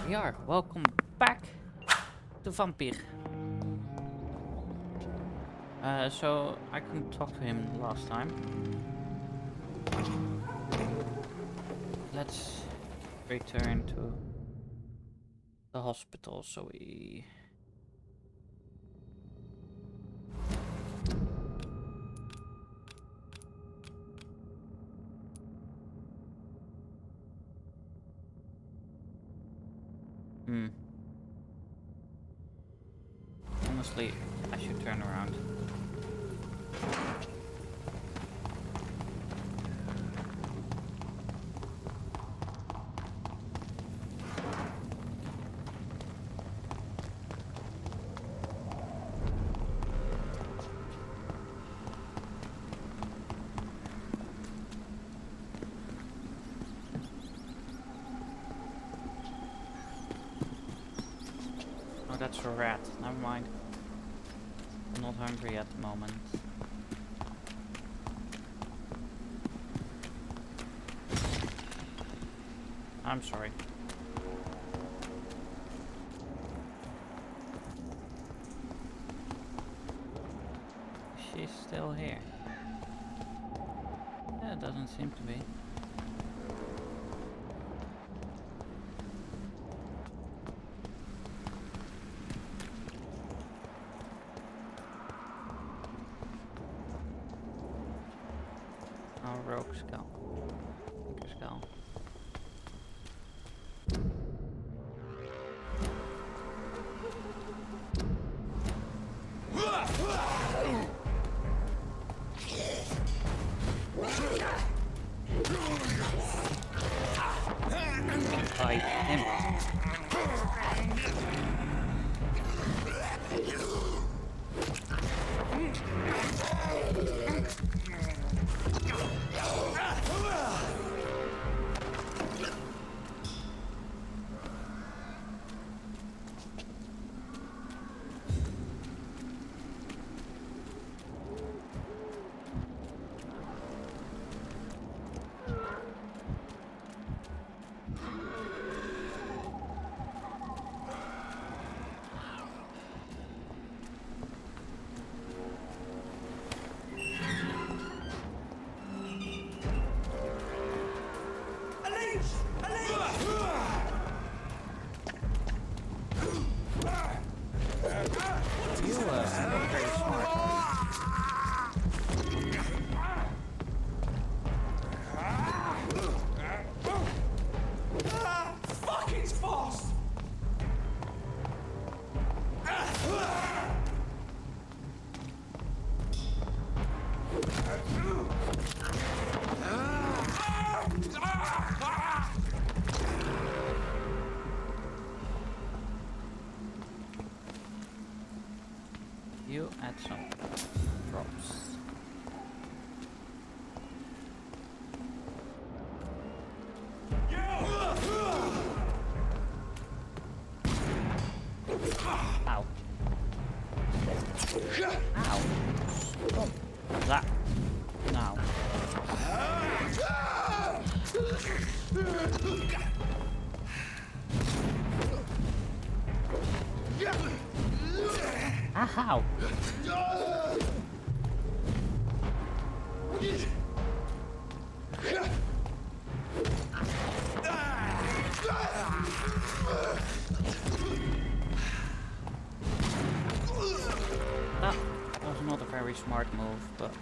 we are. Welcome back to Vampyr. So I couldn't talk to him last time. Let's return to the hospital so we... Honestly, I should turn around. Oh, that's a rat. Never mind. I'm not hungry at the moment. I'm sorry. She's still here. Yeah, it doesn't seem to be. Oh, rogue skull. Anchor skull. Fight him. You add some drops. Ow. Ow. Stop that. Now. Ow. That was not a very smart move, but...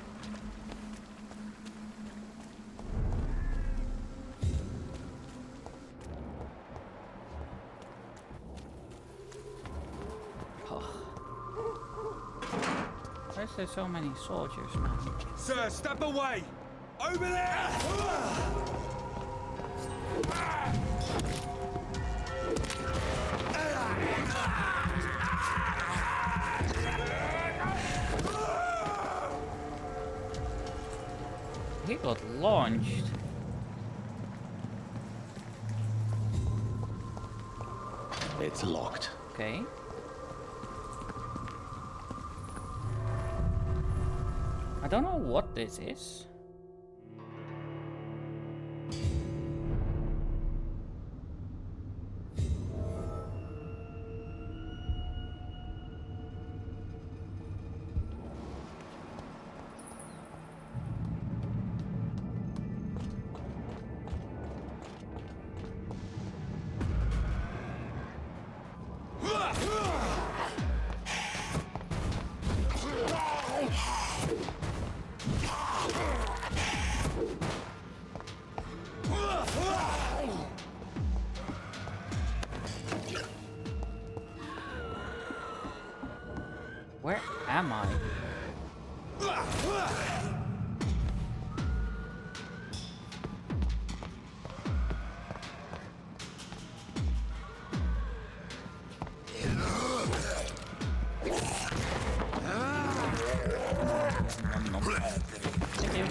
Why is there so many soldiers, man? Sir, step away! Over there! He got launched. It's locked. Okay. I don't know what this is. Where am I? Thank you.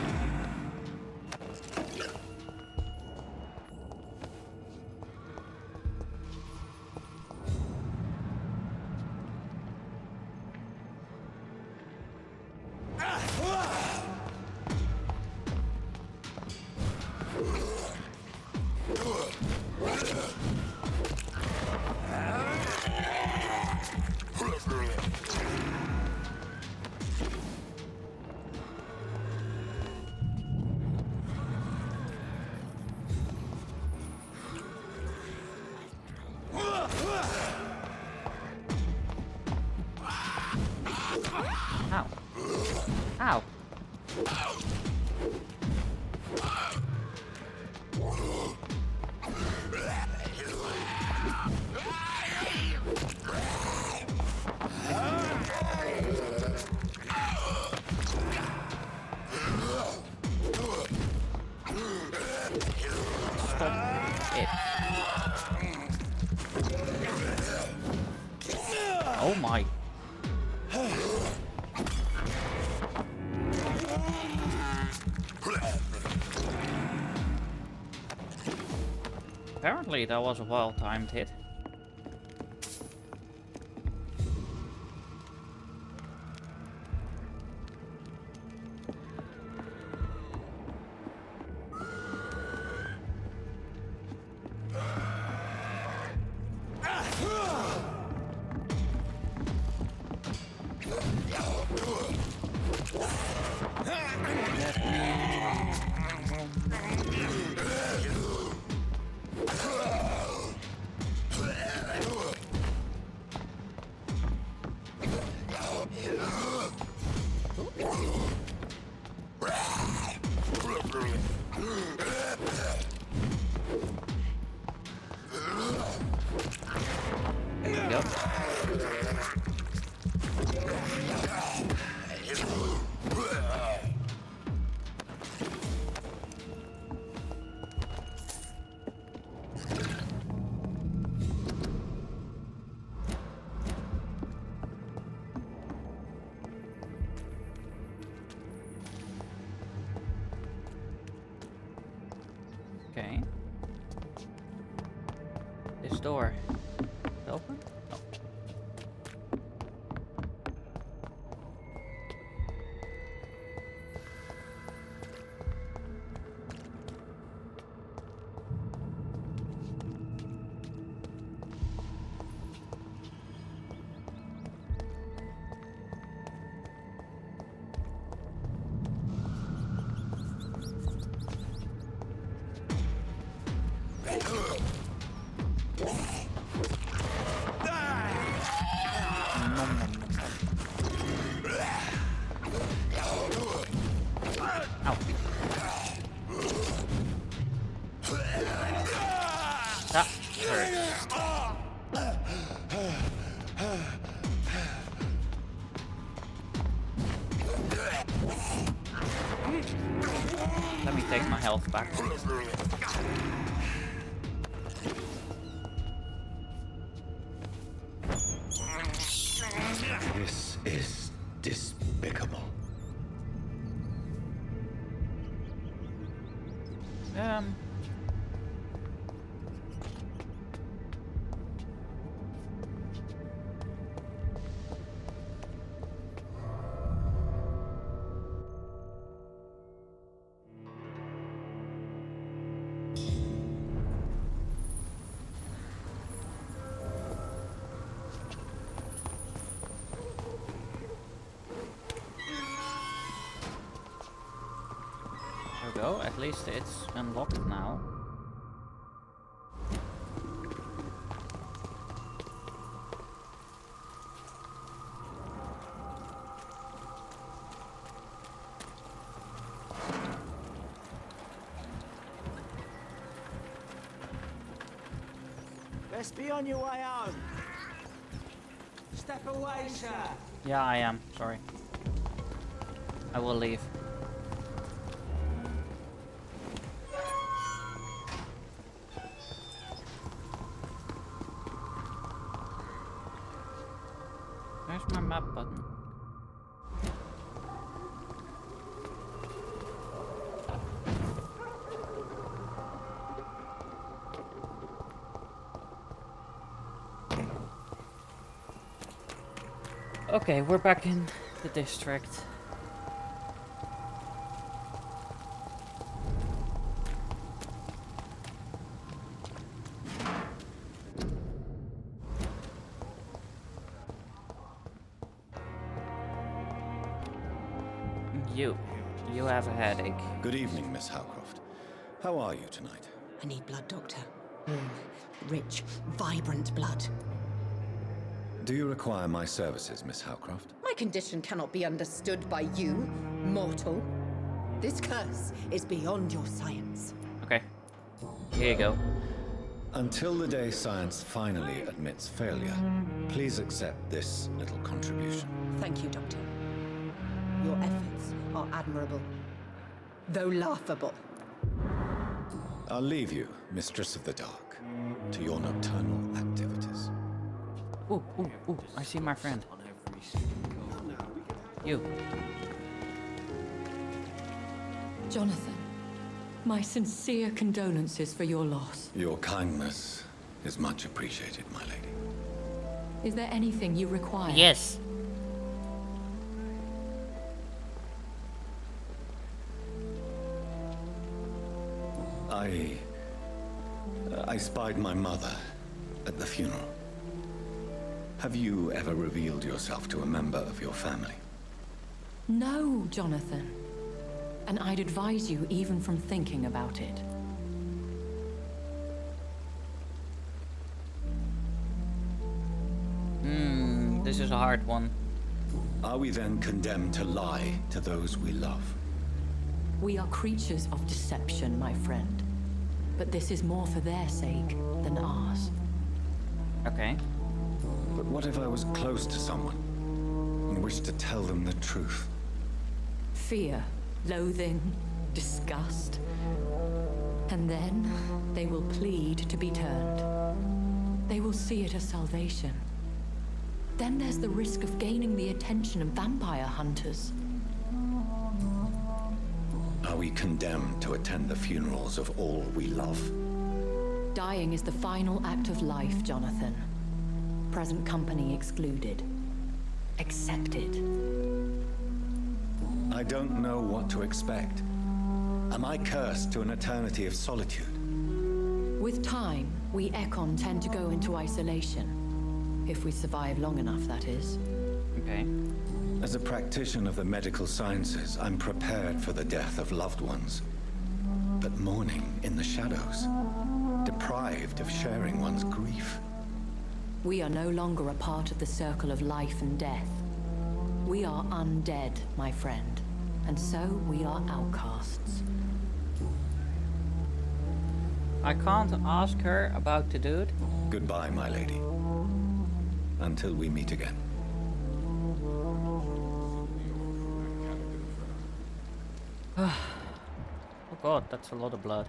Ow. Ow. Stop it. Oh my. Apparently that was a well-timed hit. Yep. Okay. This door. Open? Oh. That hurts. Let me take my health back. This is despicable. There we go, at least it's unlocked now. Best be on your way home. Step away, sir. Yeah, I am. Sorry. I will leave. Where's my map button? Okay, we're back in the district. You have a headache. Good evening, Miss Howcroft. How are you tonight? I need blood, Doctor. Warm, rich, vibrant blood. Do you require my services, Miss Howcroft? My condition cannot be understood by you, mortal. This curse is beyond your science. Okay. Here you go. Until the day science finally admits failure, please accept this little contribution. Thank you, Doctor. Your efforts are admirable, though laughable. I'll leave you, Mistress of the Dark, to your nocturnal activities. Ooh, I see my friend. You. Jonathan, my sincere condolences for your loss. Your kindness is much appreciated, my lady. Is there anything you require? Yes. I spied my mother at the funeral. Have you ever revealed yourself to a member of your family? No, Jonathan. And I'd advise you even from thinking about it. This is a hard one. Are we then condemned to lie to those we love? We are creatures of deception, my friend. But this is more for their sake than ours. Okay. But what if I was close to someone and wished to tell them the truth? Fear, loathing, disgust. And then they will plead to be turned. They will see it as salvation. Then there's the risk of gaining the attention of vampire hunters. Are we condemned to attend the funerals of all we love? Dying is the final act of life, Jonathan. Present company excluded. Accepted. I don't know what to expect. Am I cursed to an eternity of solitude? With time, we Ekon tend to go into isolation. If we survive long enough, that is. Okay. As a practitioner of the medical sciences, I'm prepared for the death of loved ones. But mourning in the shadows, deprived of sharing one's grief. We are no longer a part of the circle of life and death. We are undead, my friend. And so we are outcasts. I can't ask her about the dude. Goodbye, my lady. Until we meet again. Oh god, that's a lot of blood.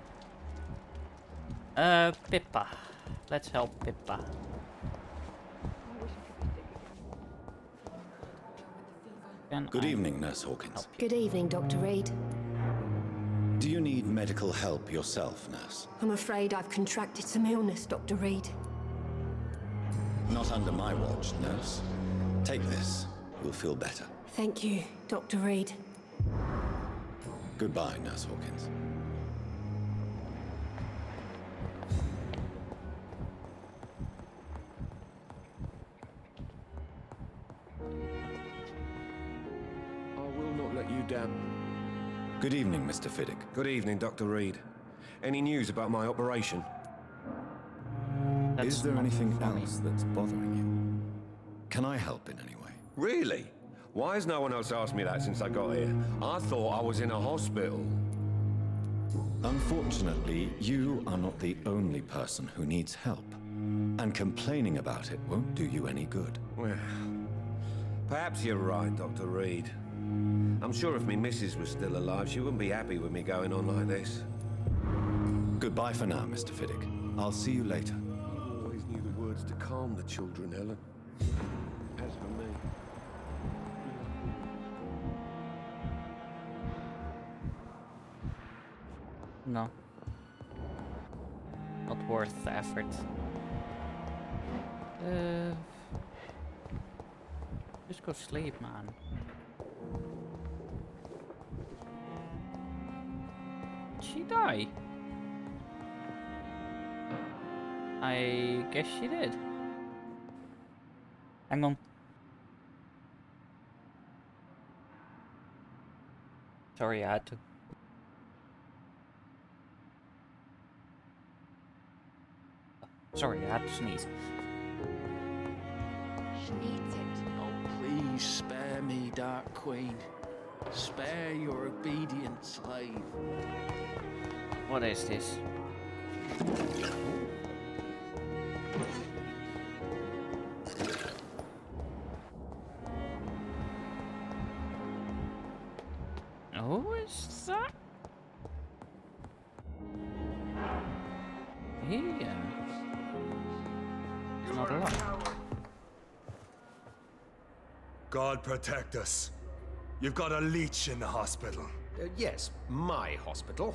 Pippa. Let's help Pippa. Good evening, Nurse Hawkins. Good evening, Dr. Reed. Do you need medical help yourself, Nurse? I'm afraid I've contracted some illness, Dr. Reed. Not under my watch, Nurse. Take this. You'll feel better. Thank you, Dr. Reed. Goodbye, Nurse Hawkins. I will not let you down. Good evening, Mr. Fiddick. Good evening, Dr. Reed. Any news about my operation? Is there anything else that's bothering you? Can I help in any way? Really? Why has no one else asked me that since I got here? I thought I was in a hospital. Unfortunately, you are not the only person who needs help. And complaining about it won't do you any good. Well, Perhaps you're right, Dr. Reed. I'm sure if me missus was still alive, she wouldn't be happy with me going on like this. Goodbye for now, Mr. Fiddick. I'll see you later. You always knew the words to calm the children, Helen. As for me... No. Not worth the effort. Just go sleep, man. Did she die? I guess she did. Hang on. Sorry, I had to. Sorry, I had to sneeze. She needs it. Oh, please spare me, Dark Queen. Spare your obedient slave. What is this? Who is that? He's not alive. God protect us. You've got a leech in the hospital. Yes, my hospital.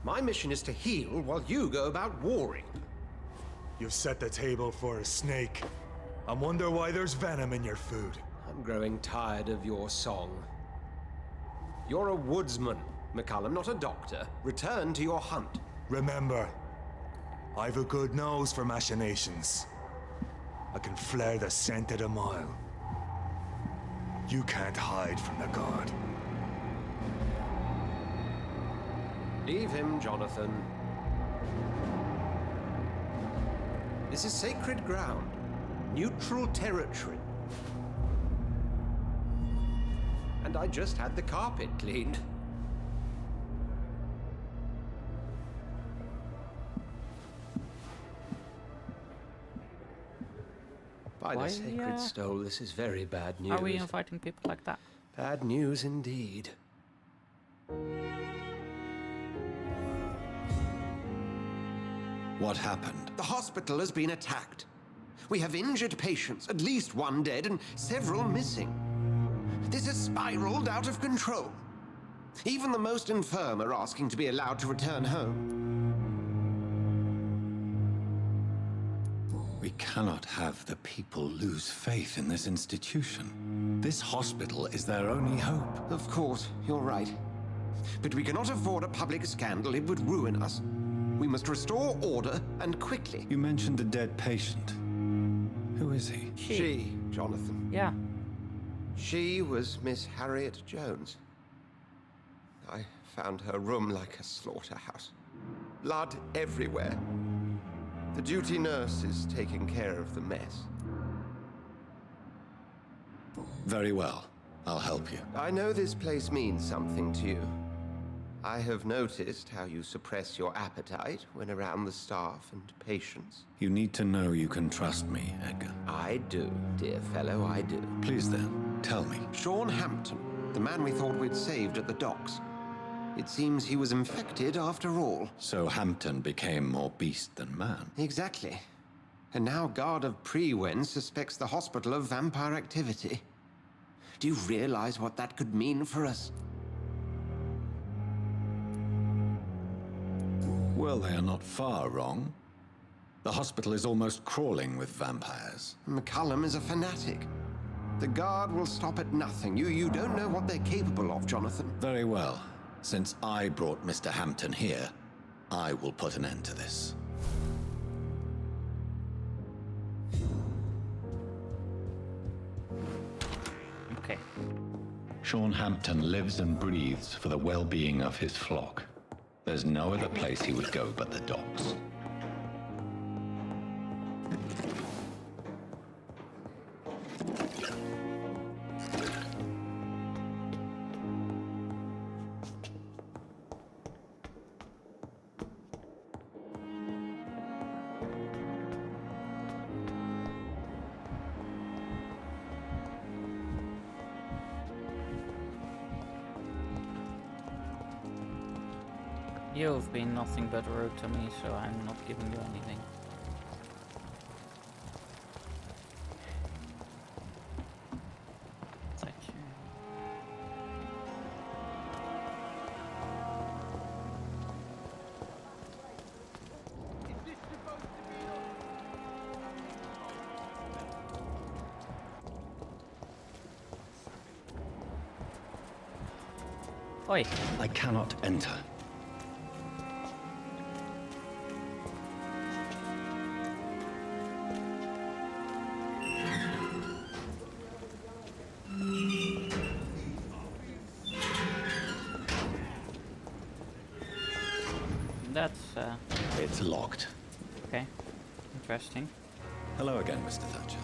My mission is to heal while you go about warring. You've set the table for a snake. I wonder why there's venom in your food. I'm growing tired of your song. You're a woodsman, McCullum, not a doctor. Return to your hunt. Remember, I've a good nose for machinations. I can flare the scent at a mile. You can't hide from the god. Leave him, Jonathan. This is sacred ground. Neutral territory. And I just had the carpet cleaned. By Why, the sacred stole, this is very bad news. Are we inviting people like that? Bad news indeed. What happened? The hospital has been attacked. We have injured patients, at least one dead and several missing. This has spiraled out of control. Even the most infirm are asking to be allowed to return home. We cannot have the people lose faith in this institution. This hospital is their only hope. Of course, you're right. But we cannot afford a public scandal. It would ruin us. We must restore order, and quickly. You mentioned a dead patient. Who is he? She, Jonathan. Yeah. She was Miss Harriet Jones. I found her room like a slaughterhouse. Blood everywhere. The duty nurse is taking care of the mess. Very well. I'll help you. I know this place means something to you. I have noticed how you suppress your appetite when around the staff and patients. You need to know you can trust me, Edgar. I do, dear fellow, I do. Please then, tell me. Sean Hampton, the man we thought we'd saved at the docks. It seems he was infected after all. So Hampton became more beast than man. Exactly. And now Guard of Prewen suspects the hospital of vampire activity. Do you realize what that could mean for us? Well, they are not far wrong. The hospital is almost crawling with vampires. McCullum is a fanatic. The Guard will stop at nothing. You don't know what they're capable of, Jonathan. Very well. Since I brought Mr. Hampton here, I will put an end to this. Okay. Sean Hampton lives and breathes for the well-being of his flock. There's no other place he would go but the docks. You've been nothing but rude to me, so I'm not giving you anything. Touch you. Oi. I cannot enter. That's It's locked. okay. Interesting. Hello again, Mr. Thatcher.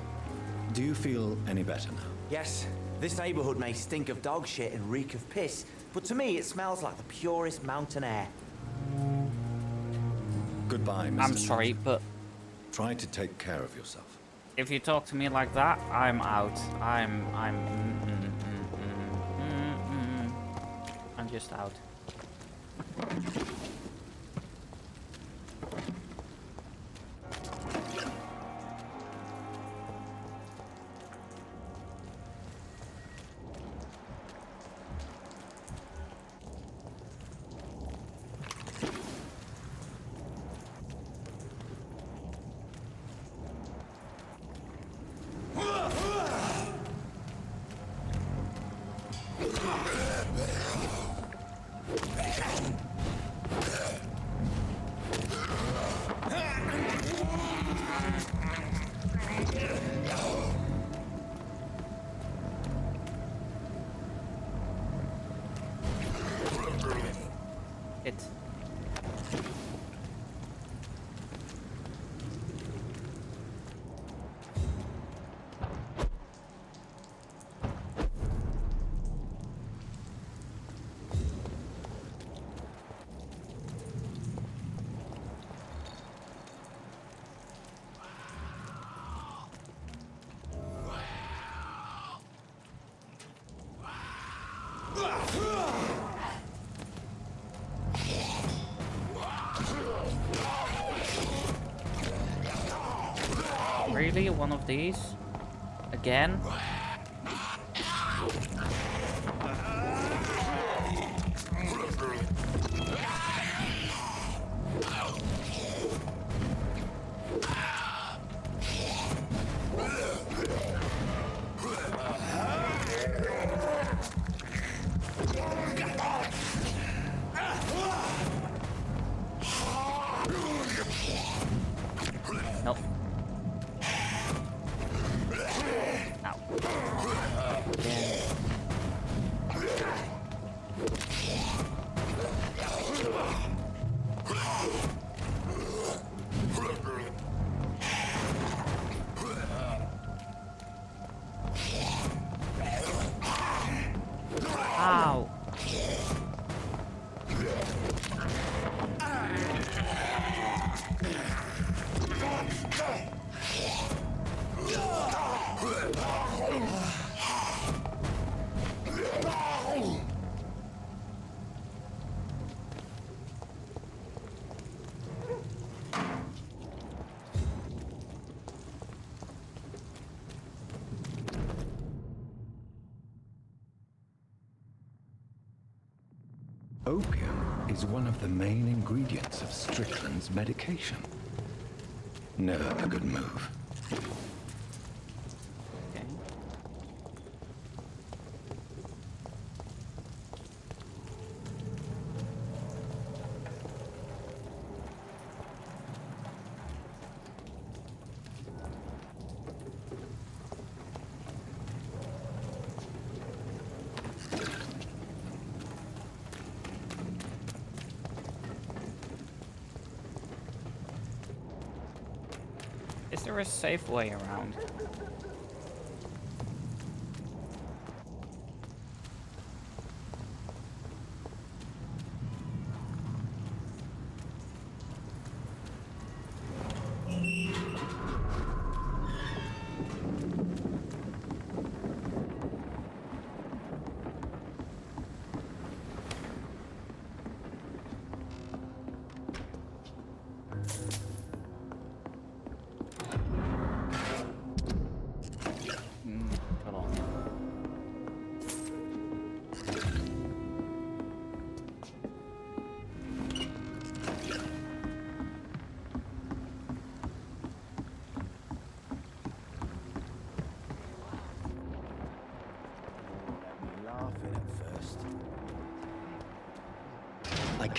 Do you feel any better now? Yes, this neighborhood may stink of dog shit and reek of piss, but to me it smells like the purest mountain air. Goodbye, Mr. I'm sorry, Thatcher. but Try to take care of yourself. if you talk to me like that, I'm out. I'm just out. It. Really? One of these? Again? Nope. Ow. Opium is one of the main ingredients of Strickland's medication. Never a good move. Okay. Is there a safe way around?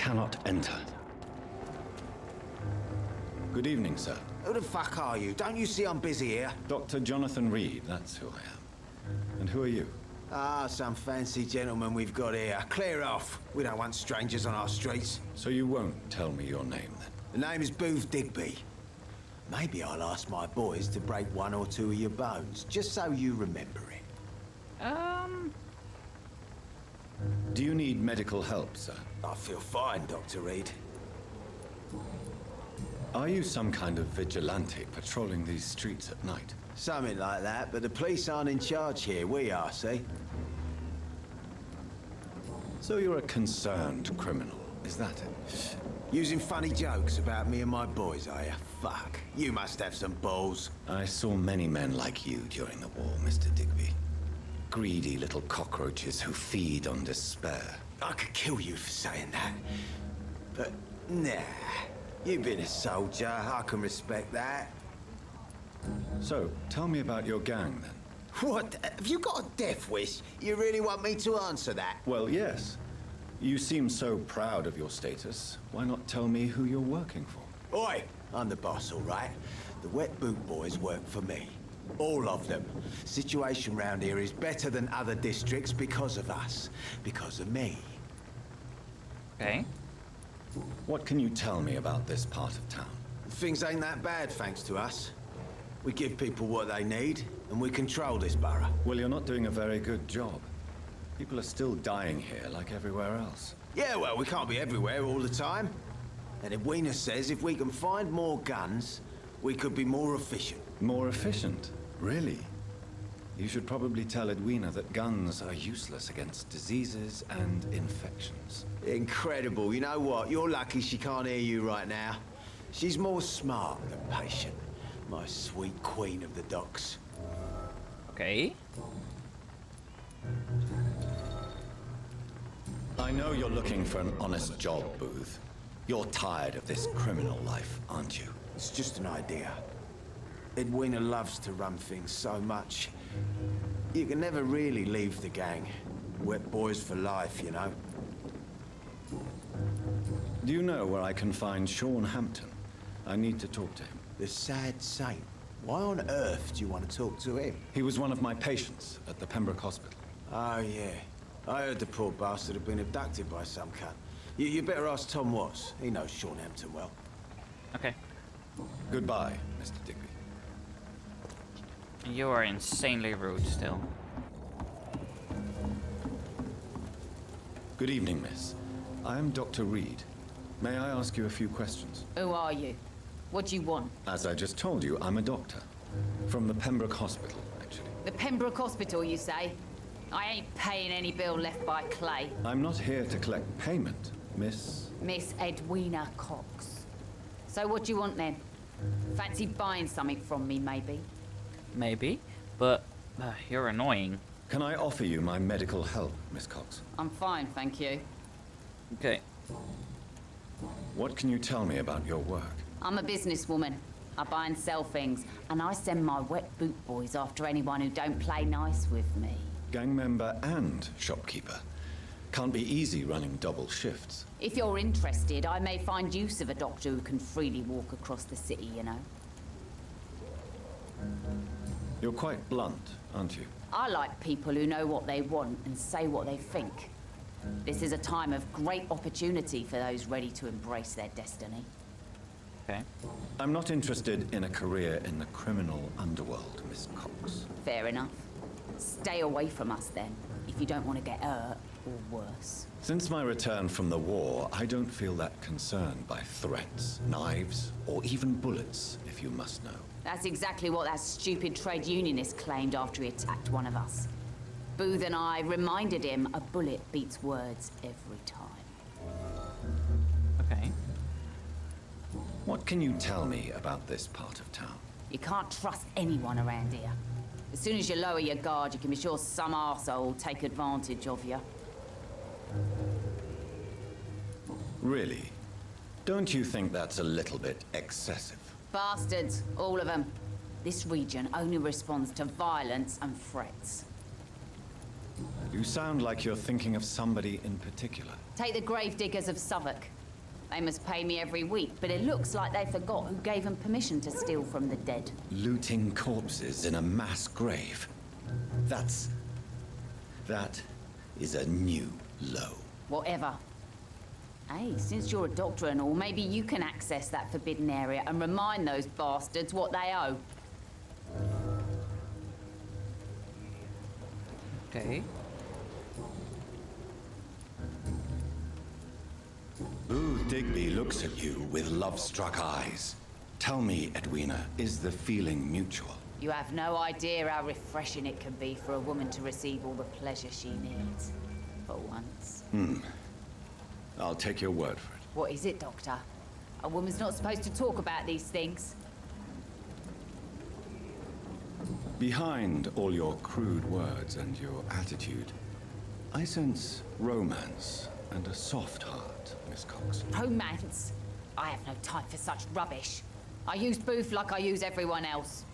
cannot enter. Good evening, sir. Who the fuck are you? Don't you see I'm busy here? Dr. Jonathan Reed, that's who I am. And who are you? Ah, some fancy gentleman we've got here. Clear off. We don't want strangers on our streets. So you won't tell me your name, then? The name is Booth Digby. Maybe I'll ask my boys to break one or two of your bones, just so you remember it. Do you need medical help, sir? I feel fine, Dr. Reed. Are you some kind of vigilante patrolling these streets at night? Something like that, but the police aren't in charge here. We are, see? So you're a concerned criminal, is that it? Using funny jokes about me and my boys, are you? Fuck. You must have some balls. I saw many men like you during the war, Mr. Digby. Greedy little cockroaches who feed on despair. I could kill you for saying that. But, nah. You've been a soldier. I can respect that. So, tell me about your gang, then. What? Have you got a death wish? You really want me to answer that? Well, yes. You seem so proud of your status. Why not tell me who you're working for? Oi! I'm the boss, all right? The Wet Boot Boys work for me. All of them. Situation round here is better than other districts because of us. Because of me. Okay. What can you tell me about this part of town? Things ain't that bad, thanks to us. We give people what they need, and we control this borough. Well, you're not doing a very good job. People are still dying here like everywhere else. Yeah, well, we can't be everywhere all the time. And Edwina says if we can find more guns, we could be more efficient. More efficient? Really? You should probably tell Edwina that guns are useless against diseases and infections. Incredible. You know what? You're lucky she can't hear you right now. She's more smart than patient. My sweet queen of the docks. Okay. I know you're looking for an honest job, Booth. You're tired of this criminal life, aren't you? It's just an idea. Edwina loves to run things so much. You can never really leave the gang. Wet boys for life, you know. Do you know where I can find Sean Hampton? I need to talk to him. The sad saint. Why on earth do you want to talk to him? He was one of my patients at the Pembroke Hospital. Oh, yeah. I heard the poor bastard had been abducted by some cunt. You better ask Tom Watts. He knows Sean Hampton well. Okay. Goodbye, Mr. Digby. You are insanely rude still. Good evening, miss. I am Dr. Reed. May I ask you a few questions? Who are you? What do you want? As I just told you, I'm a doctor. From the Pembroke Hospital, actually. The Pembroke Hospital, you say? I ain't paying any bill left by Clay. I'm not here to collect payment, Miss... Miss Edwina Cox. So what do you want then? Fancy buying something from me, maybe? Maybe, but you're annoying. Can I offer you my medical help, Miss Cox? I'm fine, thank you. Okay. What can you tell me about your work? I'm a businesswoman. I buy and sell things, and I send my Wet Boot Boys after anyone who don't play nice with me. Gang member and shopkeeper. Can't be easy running double shifts. If you're interested, I may find use of a doctor who can freely walk across the city, you know. You're quite blunt, aren't you? I like people who know what they want and say what they think. This is a time of great opportunity for those ready to embrace their destiny. Okay. I'm not interested in a career in the criminal underworld, Miss Cox. Fair enough. Stay away from us then, if you don't want to get hurt or worse. Since my return from the war, I don't feel that concerned by threats, knives, or even bullets, if you must know. That's exactly what that stupid trade unionist claimed after he attacked one of us. Booth and I reminded him a bullet beats words every time. Okay. What can you tell me about this part of town? You can't trust anyone around here. As soon as you lower your guard, you can be sure some arsehole will take advantage of you. Really? Don't you think that's a little bit excessive? Bastards, all of them. This region only responds to violence and threats. You sound like you're thinking of somebody in particular. Take the gravediggers of Southwark. They must pay me every week, but it looks like they forgot who gave them permission to steal from the dead. Looting corpses in a mass grave. That is a new low. Whatever. Hey, since you're a doctor and all, maybe you can access that forbidden area and remind those bastards what they owe. Okay. Booth Digby looks at you with love-struck eyes. Tell me, Edwina, is the feeling mutual? You have no idea how refreshing it can be for a woman to receive all the pleasure she needs. For once. I'll take your word for it. What is it, Doctor? A woman's not supposed to talk about these things. Behind all your crude words and your attitude, I sense romance and a soft heart, Miss Cox. Romance? I have no time for such rubbish. I use Booth like I use everyone else.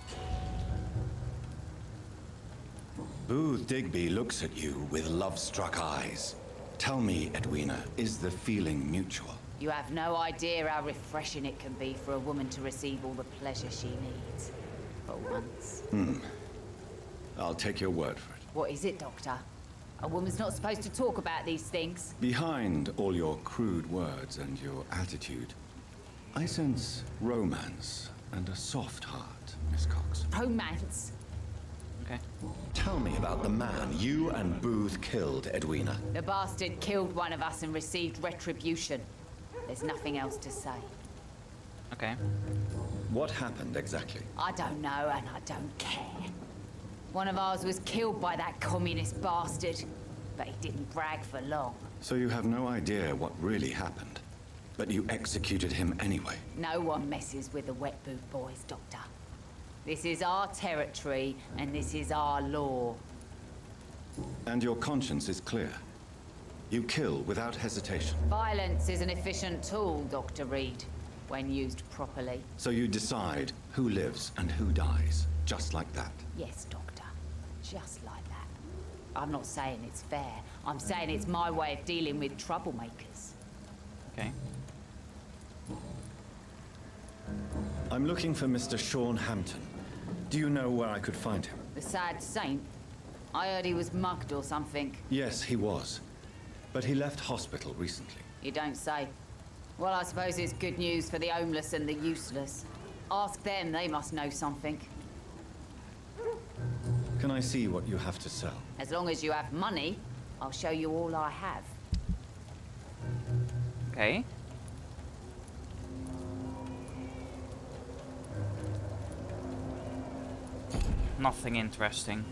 Booth Digby looks at you with love-struck eyes. Tell me, Edwina, is the feeling mutual? You have no idea how refreshing it can be for a woman to receive all the pleasure she needs. For once. I'll take your word for it. What is it, Doctor? A woman's not supposed to talk about these things. Behind all your crude words and your attitude, I sense romance and a soft heart, Miss Cox. Romance? Okay. Tell me about the man you and Booth killed, Edwina. The bastard killed one of us and received retribution. There's nothing else to say. Okay. What happened exactly? I don't know and I don't care. One of ours was killed by that communist bastard, but he didn't brag for long. So you have no idea what really happened, but you executed him anyway. No one messes with the wet boot boys, Doctor. This is our territory, and this is our law. And your conscience is clear. You kill without hesitation. Violence is an efficient tool, Dr. Reed, when used properly. So you decide who lives and who dies, just like that. Yes, Doctor. Just like that. I'm not saying it's fair. I'm saying it's my way of dealing with troublemakers. Okay. I'm looking for Mr. Sean Hampton. Do you know where I could find him? The sad saint? I heard he was mugged or something. Yes, he was. But he left hospital recently. You don't say. Well, I suppose it's good news for the homeless and the useless. Ask them, they must know something. Can I see what you have to sell? As long as you have money, I'll show you all I have. Okay. Nothing interesting.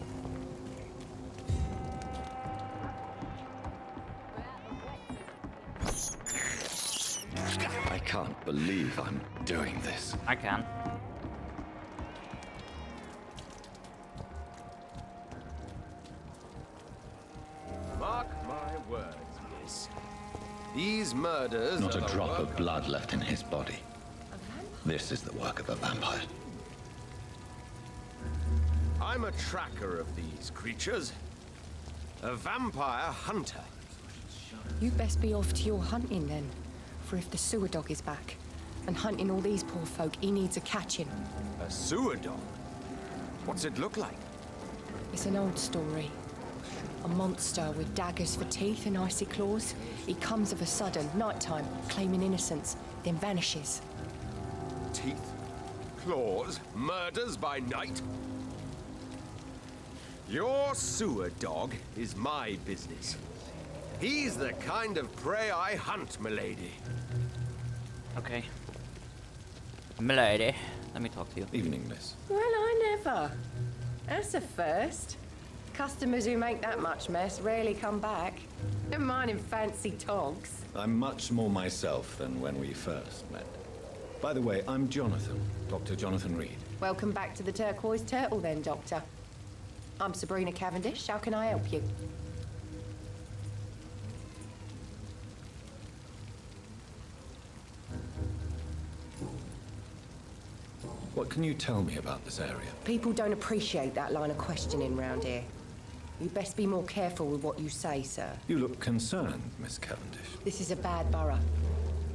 I can't believe I'm doing this. I can. Mark my words, miss. These murders Not are a the drop work of blood left in his body. This is the work of a vampire. I'm a tracker of these creatures. A vampire hunter. You'd best be off to your hunting then. For if the sewer dog is back and hunting all these poor folk, he needs a catching. A sewer dog? What's it look like? It's an old story. A monster with daggers for teeth and icy claws. He comes of a sudden, nighttime, claiming innocence, then vanishes. Teeth, claws, murders by night? Your sewer dog is my business. He's the kind of prey I hunt, milady. Okay. Milady, let me talk to you. Evening, miss. Well, I never. That's a first. Customers who make that much mess rarely come back. Never mind in fancy togs. I'm much more myself than when we first met. By the way, I'm Jonathan, Dr. Jonathan Reed. Welcome back to the Turquoise Turtle then, Doctor. I'm Sabrina Cavendish. How can I help you? What can you tell me about this area? People don't appreciate that line of questioning round here. You best be more careful with what you say, sir. You look concerned, Miss Cavendish. This is a bad borough.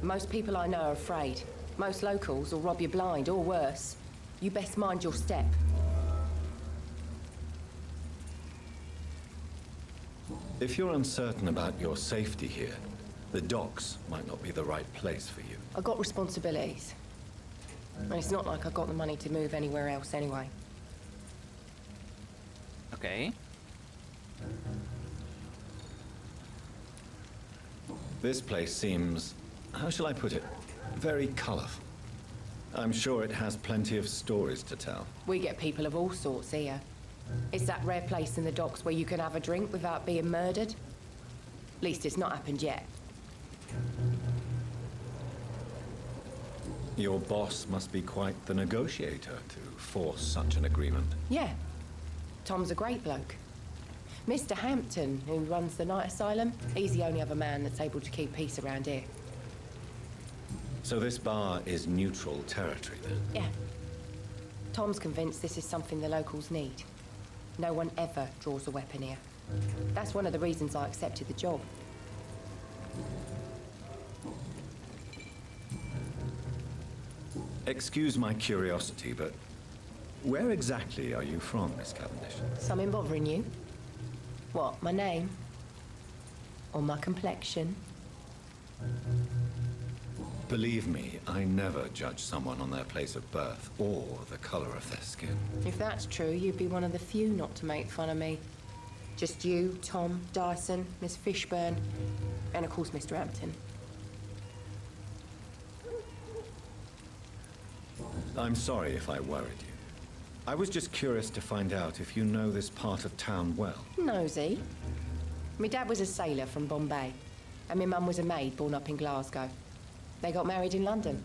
Most people I know are afraid. Most locals will rob you blind, or worse. You best mind your step. If you're uncertain about your safety here, the docks might not be the right place for you. I got responsibilities. And it's not like I got the money to move anywhere else anyway. Okay. This place seems, how shall I put it, very colorful. I'm sure it has plenty of stories to tell. We get people of all sorts here. It's that rare place in the docks where you can have a drink without being murdered. At least it's not happened yet. Your boss must be quite the negotiator to force such an agreement. Yeah. Tom's a great bloke. Mr. Hampton, who runs the night asylum, he's the only other man that's able to keep peace around here. So this bar is neutral territory, then? Yeah. Tom's convinced this is something the locals need. No one ever draws a weapon here. That's one of the reasons I accepted the job. Excuse my curiosity, but where exactly are you from, Miss Cavendish? Something bothering you? What, my name? Or my complexion? Believe me, I never judge someone on their place of birth or the color of their skin. If that's true, you'd be one of the few not to make fun of me. Just you, Tom, Dyson, Miss Fishburne, and of course Mr. Hampton. I'm sorry if I worried you. I was just curious to find out if you know this part of town well. Nosy. My dad was a sailor from Bombay, and my mum was a maid born up in Glasgow. They got married in London,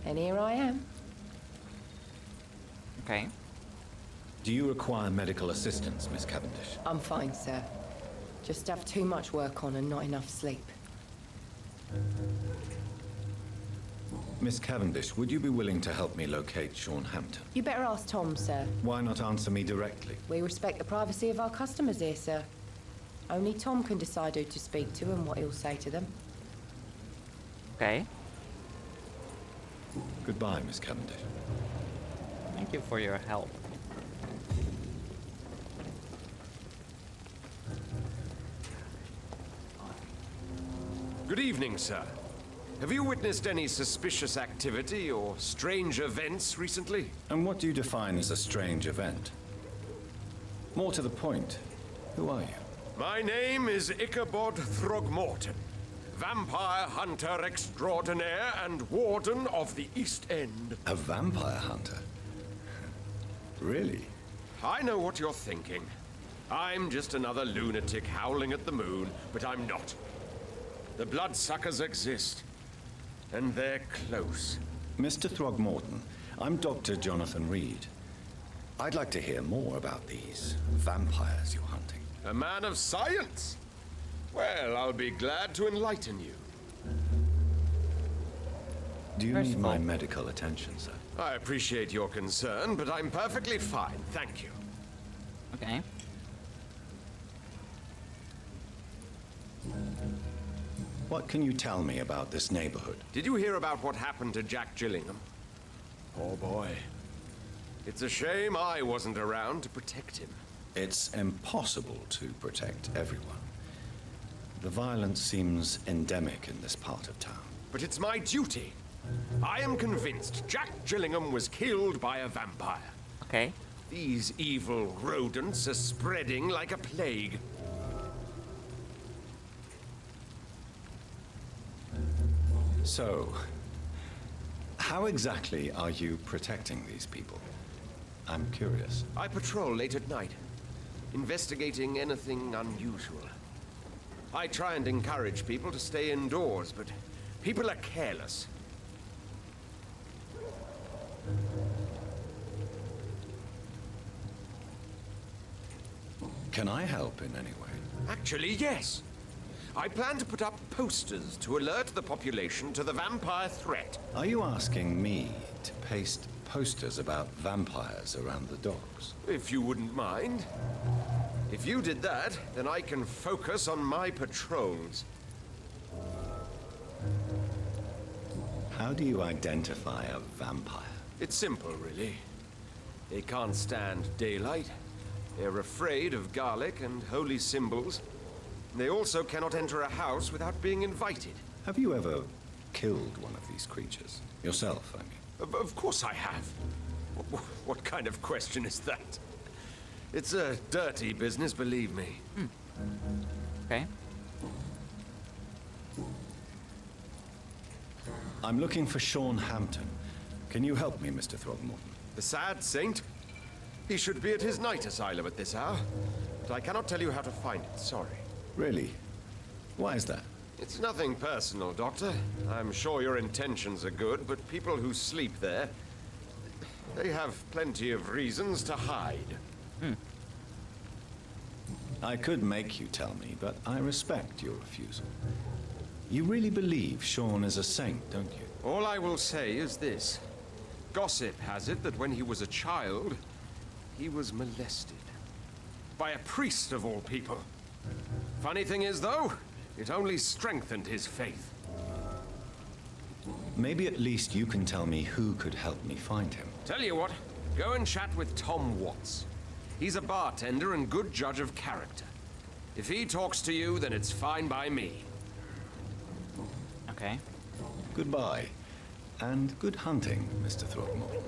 and here I am. Okay. Do you require medical assistance, Miss Cavendish? I'm fine, sir. Just have too much work on and not enough sleep. Miss Cavendish, would you be willing to help me locate Sean Hampton? You better ask Tom, sir. Why not answer me directly? We respect the privacy of our customers here, sir. Only Tom can decide who to speak to and what he'll say to them. Okay. Goodbye, Miss Cavendish. Thank you for your help. Good evening, sir. Have you witnessed any suspicious activity or strange events recently? And what do you define as a strange event? More to the point, who are you? My name is Ichabod Throgmorton, vampire hunter extraordinaire and warden of the East End. A vampire hunter? Really? I know what you're thinking. I'm just another lunatic howling at the moon, but I'm not. The bloodsuckers exist, and they're close. Mr. Throgmorton, I'm Dr. Jonathan Reed. I'd like to hear more about these vampires you're hunting. A man of science? Well, I'll be glad to enlighten you. Do you First need of my all- medical attention, sir? I appreciate your concern, but I'm perfectly fine, thank you. Okay. What can you tell me about this neighborhood? Did you hear about what happened to Jack Gillingham? Oh boy. It's a shame I wasn't around to protect him. It's impossible to protect everyone. The violence seems endemic in this part of town. But it's my duty. I am convinced Jack Gillingham was killed by a vampire. Okay. These evil rodents are spreading like a plague. So, how exactly are you protecting these people? I'm curious. I patrol late at night, investigating anything unusual. I try and encourage people to stay indoors, but people are careless. Can I help in any way? Actually, yes. I plan to put up posters to alert the population to the vampire threat. Are you asking me to paste posters about vampires around the docks? If you wouldn't mind. If you did that, then I can focus on my patrols. How do you identify a vampire? It's simple, really. They can't stand daylight. They're afraid of garlic and holy symbols. They also cannot enter a house without being invited. Have you ever killed one of these creatures? Yourself, I mean. Of course I have. What kind of question is that? It's a dirty business, believe me. Okay. I'm looking for Sean Hampton. Can you help me, Mr. Throgmorton? The sad saint? He should be at his night asylum at this hour. But I cannot tell you how to find it, sorry. Really? Why is that? It's nothing personal, Doctor. I'm sure your intentions are good, but people who sleep there, they have plenty of reasons to hide. I could make you tell me, but I respect your refusal. You really believe Sean is a saint, don't you? All I will say is this. Gossip has it that when he was a child, he was molested. By a priest of all people. Funny thing is, though, it only strengthened his faith. Maybe at least you can tell me who could help me find him. Tell you what, go and chat with Tom Watts. He's a bartender and good judge of character. If he talks to you, then it's fine by me. Okay. Goodbye. And good hunting, Mr. Throgmorton.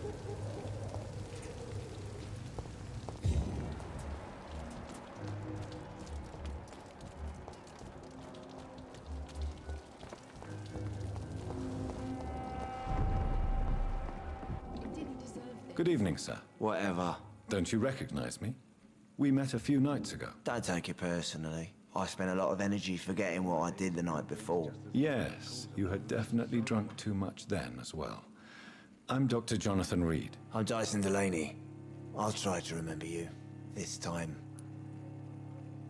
Good evening, sir. Whatever. Don't you recognize me? We met a few nights ago. Don't take it personally. I spent a lot of energy forgetting what I did the night before. Yes, you had definitely drunk too much then as well. I'm Dr. Jonathan Reed. I'm Dyson Delaney. I'll try to remember you. This time.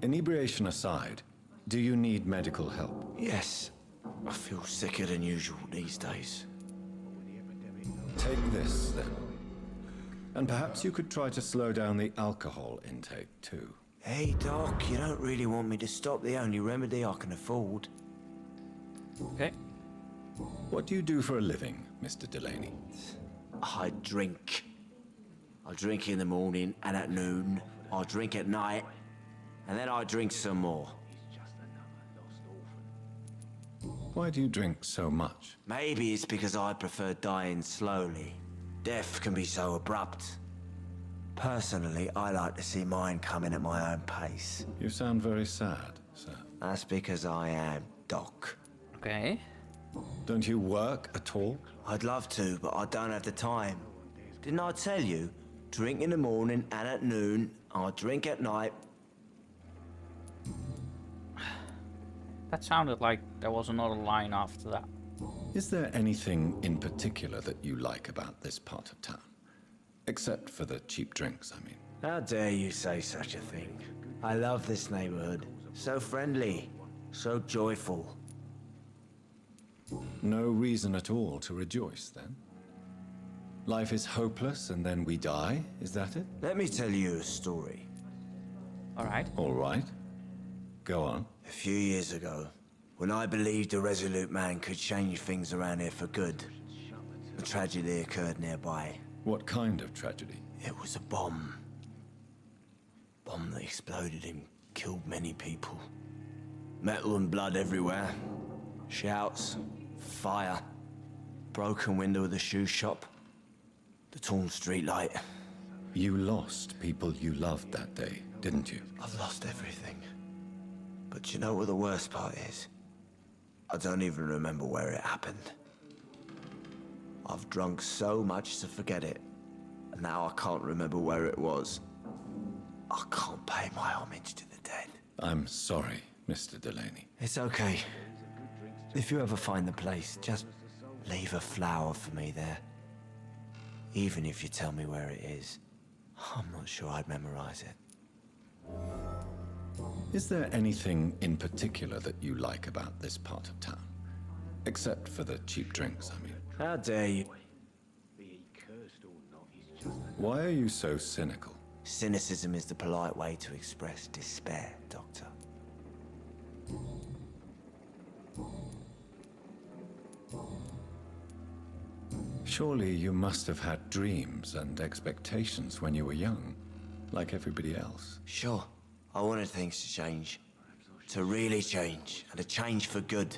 Inebriation aside, do you need medical help? Yes. I feel sicker than usual these days. Take this, then. And perhaps you could try to slow down the alcohol intake, too. Hey, Doc, you don't really want me to stop the only remedy I can afford. Okay. What do you do for a living, Mr. Delaney? I drink. I drink in the morning and at noon. I drink at night. And then I drink some more. Why do you drink so much? Maybe it's because I prefer dying slowly. Death can be so abrupt. Personally, I like to see mine coming at my own pace. You sound very sad, sir. That's because I am, Doc. Okay. Don't you work at all? I'd love to, but I don't have the time. Didn't I tell you? Drink in the morning and at noon. I drink at night. That sounded like there was another line after that. Is there anything in particular that you like about this part of town? Except for the cheap drinks, I mean. How dare you say such a thing? I love this neighborhood. So friendly. So joyful. No reason at all to rejoice, then? Life is hopeless and then we die, is that it? Let me tell you a story. Alright. All right. Go on. A few years ago, when I believed a resolute man could change things around here for good, a tragedy occurred nearby. What kind of tragedy? It was a bomb. Bomb that exploded and killed many people. Metal and blood everywhere. Shouts, fire, broken window of the shoe shop, the torn street light. You lost people you loved that day, didn't you? I've lost everything. But you know what the worst part is? I don't even remember where it happened. I've drunk so much to forget it, and now I can't remember where it was. I can't pay my homage to the dead. I'm sorry, Mr. Delaney. It's okay. If you ever find the place, just leave a flower for me there. Even if you tell me where it is, I'm not sure I'd memorize it. Is there anything in particular that you like about this part of town? Except for the cheap drinks, I mean. How dare you? Why are you so cynical? Cynicism is the polite way to express despair, Doctor. Surely you must have had dreams and expectations when you were young, like everybody else. Sure. I wanted things to change. To really change, and to change for good.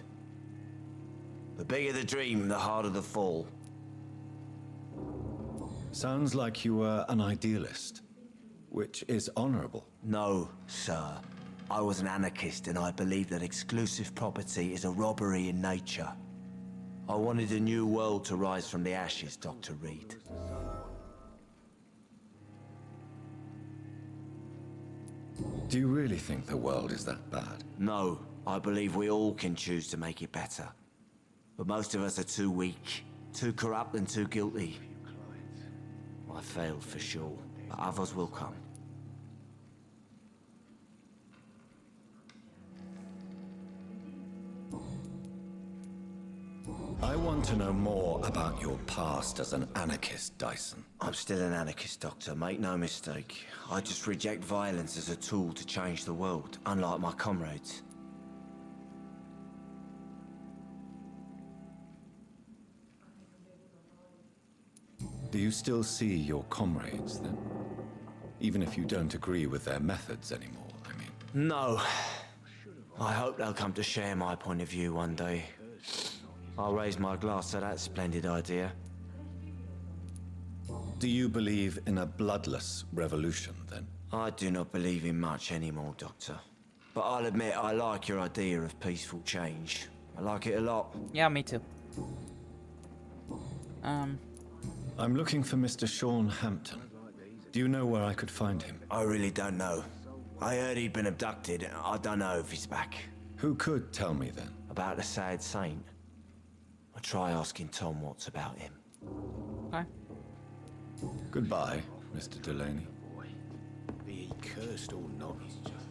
The bigger the dream, the harder the fall. Sounds like you were an idealist, which is honorable. No, sir. I was an anarchist, and I believed that exclusive property is a robbery in nature. I wanted a new world to rise from the ashes, Dr. Reed. Do you really think the world is that bad? No, I believe we all can choose to make it better. But most of us are too weak, too corrupt and too guilty. I failed for sure, but others will come. I want to know more about your past as an anarchist, Dyson. I'm still an anarchist, Doctor, make no mistake. I just reject violence as a tool to change the world, unlike my comrades. Do you still see your comrades, then? Even if you don't agree with their methods anymore, I mean. No. I hope they'll come to share my point of view one day. I'll raise my glass to that splendid idea. Do you believe in a bloodless revolution, then? I do not believe in much anymore, Doctor. But I'll admit I like your idea of peaceful change. I like it a lot. Yeah, me too. I'm looking for Mr. Sean Hampton. Do you know where I could find him? I really don't know. I heard he'd been abducted. I don't know if he's back. Who could tell me, then? About the sad saint? I'll try asking Tom Watts about him. Okay. Goodbye, Mr. Delaney. Be he cursed or not, he's just...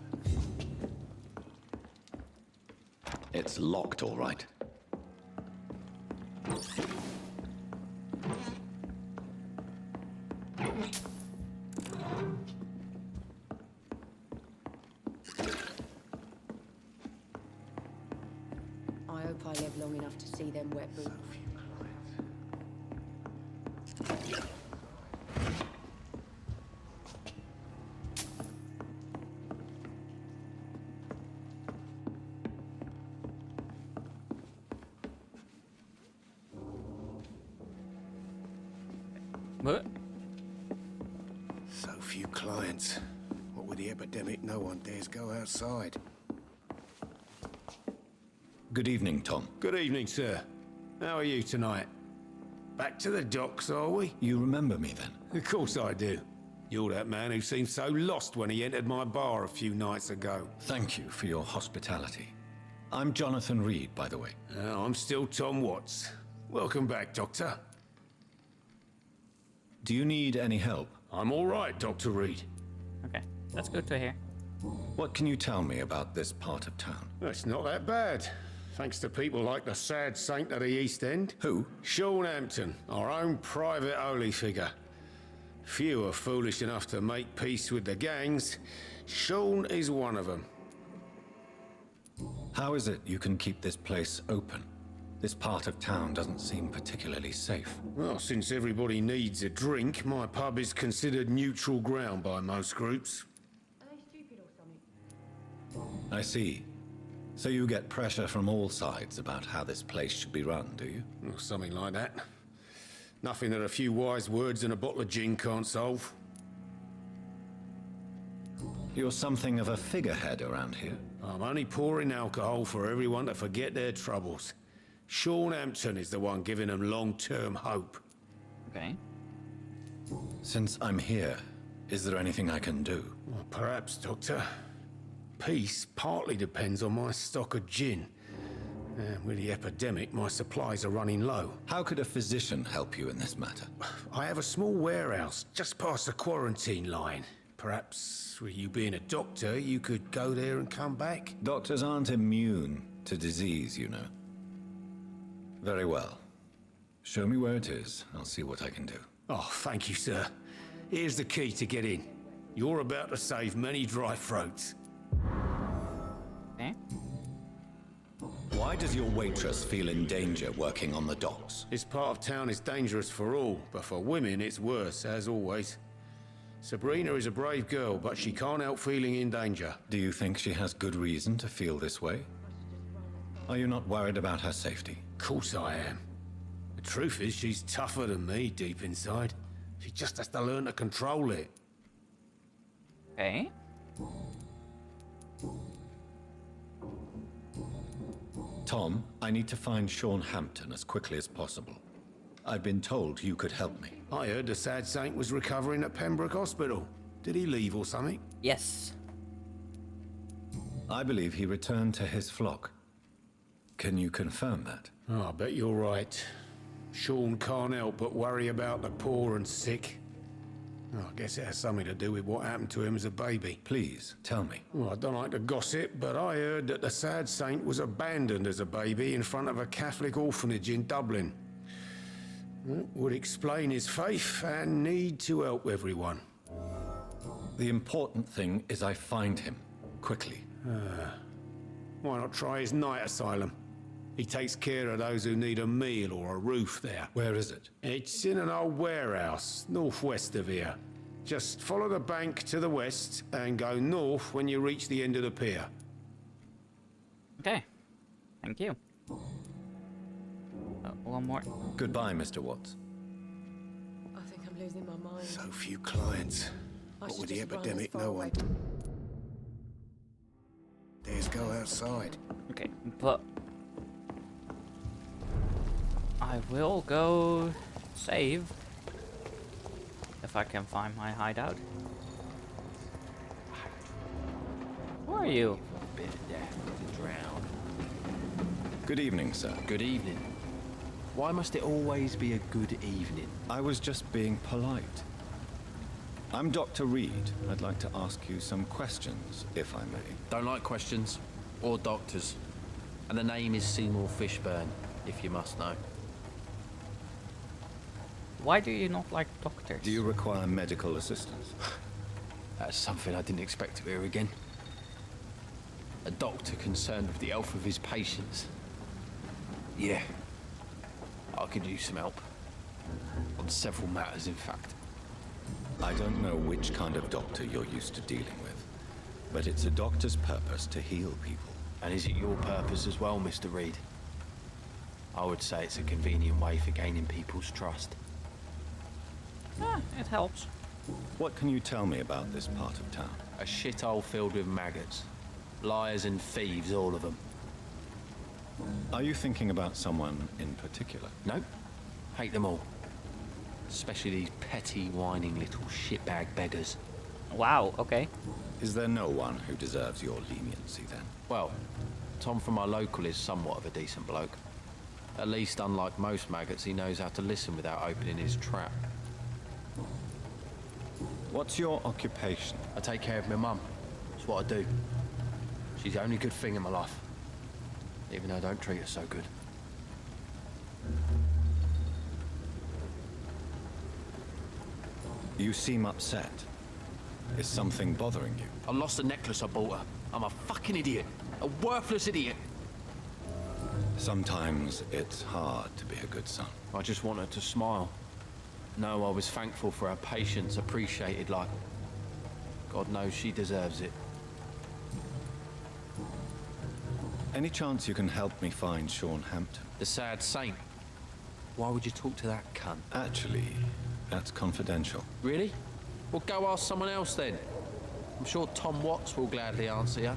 It's locked, all right. I hope I live long enough to see them wet boots. What? So few clients. What with the epidemic, no one dares go outside. Good evening, Tom. Good evening, sir. How are you tonight? Back to the docks, are we? You remember me, then? Of course I do. You're that man who seemed so lost when he entered my bar a few nights ago. Thank you for your hospitality. I'm Jonathan Reed, by the way. I'm still Tom Watts. Welcome back, Doctor. Do you need any help? I'm all right, Dr. Reed. Okay, that's good to hear. What can you tell me about this part of town? It's not that bad. Thanks to people like the sad saint of the East End. Who? Sean Hampton, our own private holy figure. Few are foolish enough to make peace with the gangs. Sean is one of them. How is it you can keep this place open? This part of town doesn't seem particularly safe. Well, since everybody needs a drink, my pub is considered neutral ground by most groups. Are they stupid or something? I see. So you get pressure from all sides about how this place should be run, do you? Or something like that. Nothing that a few wise words and a bottle of gin can't solve. You're something of a figurehead around here. I'm only pouring alcohol for everyone to forget their troubles. Sean Hampton is the one giving them long-term hope. Okay. Since I'm here, is there anything I can do? Well, perhaps, Doctor. Peace partly depends on my stock of gin. With the epidemic, my supplies are running low. How could a physician help you in this matter? I have a small warehouse just past the quarantine line. Perhaps, with you being a doctor, you could go there and come back? Doctors aren't immune to disease, you know. Very well. Show me where it is. I'll see what I can do. Oh, thank you, sir. Here's the key to get in. You're about to save many dry throats. Okay. Why does your waitress feel in danger working on the docks? This part of town is dangerous for all, but for women it's worse, as always. Sabrina is a brave girl, but she can't help feeling in danger. Do you think she has good reason to feel this way? Are you not worried about her safety? Of course I am. The truth is, she's tougher than me deep inside. She just has to learn to control it. Okay. Tom, I need to find Sean Hampton as quickly as possible. I've been told you could help me. I heard the sad saint was recovering at Pembroke Hospital. Did he leave or something? Yes. I believe he returned to his flock. Can you confirm that? Oh, I bet you're right. Sean can't help but worry about the poor and sick. Oh, I guess it has something to do with what happened to him as a baby. Please, tell me. Well, I don't like to gossip, but I heard that the sad saint was abandoned as a baby in front of a Catholic orphanage in Dublin. That would explain his faith and need to help everyone. The important thing is I find him, quickly. Why not try his night asylum? He takes care of those who need a meal or a roof there. Where is it? It's in an old warehouse, northwest of here. Just follow the bank to the west and go north when you reach the end of the pier. Okay. Thank you. One more. Goodbye, Mr. Watts. I think I'm losing my mind. So few clients. What with the epidemic, no one dares go outside. Okay, but I will go save if I can find my hideout. Who are you? A bit of death to drown. Good evening, sir. Good evening. Why must it always be a good evening? I was just being polite. I'm Dr. Reed. I'd like to ask you some questions, if I may. Don't like questions or doctors. And the name is Seymour Fishburne, if you must know. Why do you not like doctors? Do you require medical assistance? That's something I didn't expect to hear again. A doctor concerned with the health of his patients. Yeah. I could use some help. On several matters, in fact. I don't know which kind of doctor you're used to dealing with, but it's a doctor's purpose to heal people. And is it your purpose as well, Mr. Reed? I would say it's a convenient way for gaining people's trust. Yeah, it helps. What can you tell me about this part of town? A shithole filled with maggots. Liars and thieves, all of them. Are you thinking about someone in particular? Nope. Hate them all. Especially these petty, whining little shitbag beggars. Wow, okay. Is there no one who deserves your leniency then? Well, Tom from our local is somewhat of a decent bloke. At least, unlike most maggots, he knows how to listen without opening his trap. What's your occupation? I take care of my mum. That's what I do. She's the only good thing in my life. Even though I don't treat her so good. You seem upset. Is something bothering you? I lost the necklace I bought her. I'm a fucking idiot. A worthless idiot. Sometimes it's hard to be a good son. I just want her to smile. No, I was thankful for her patience, appreciated like... God knows she deserves it. Any chance you can help me find Sean Hampton? The sad saint. Why would you talk to that cunt? Actually, that's confidential. Really? Well, go ask someone else then. I'm sure Tom Watts will gladly answer you.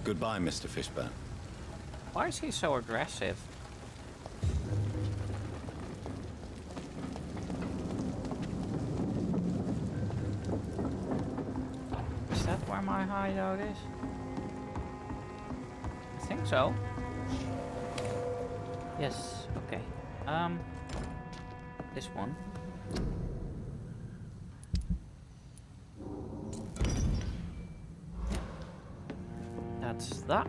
Goodbye, Mr. Fishburne. Why is he so aggressive? Is that where my hideout is? I think so. Yes, okay. This one. That's that.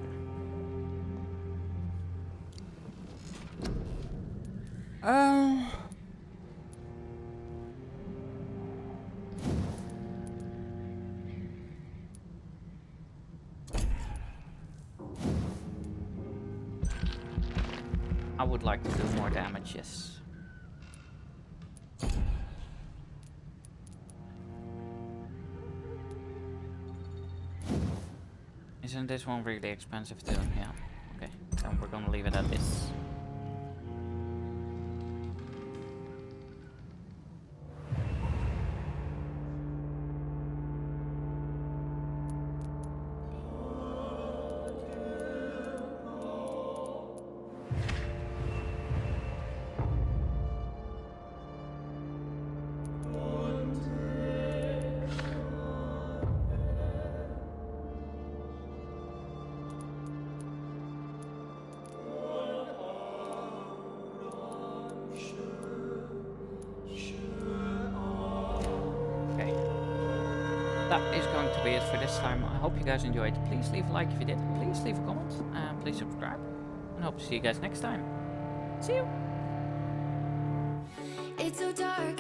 I would like to do more damage, yes. Isn't this one really expensive too? Yeah. Okay, then we're gonna leave it at this. That is going to be it for this time. I hope you guys enjoyed. Please leave a like if you did. Please leave a comment. And please subscribe. And hope to see you guys next time. See you. It's so dark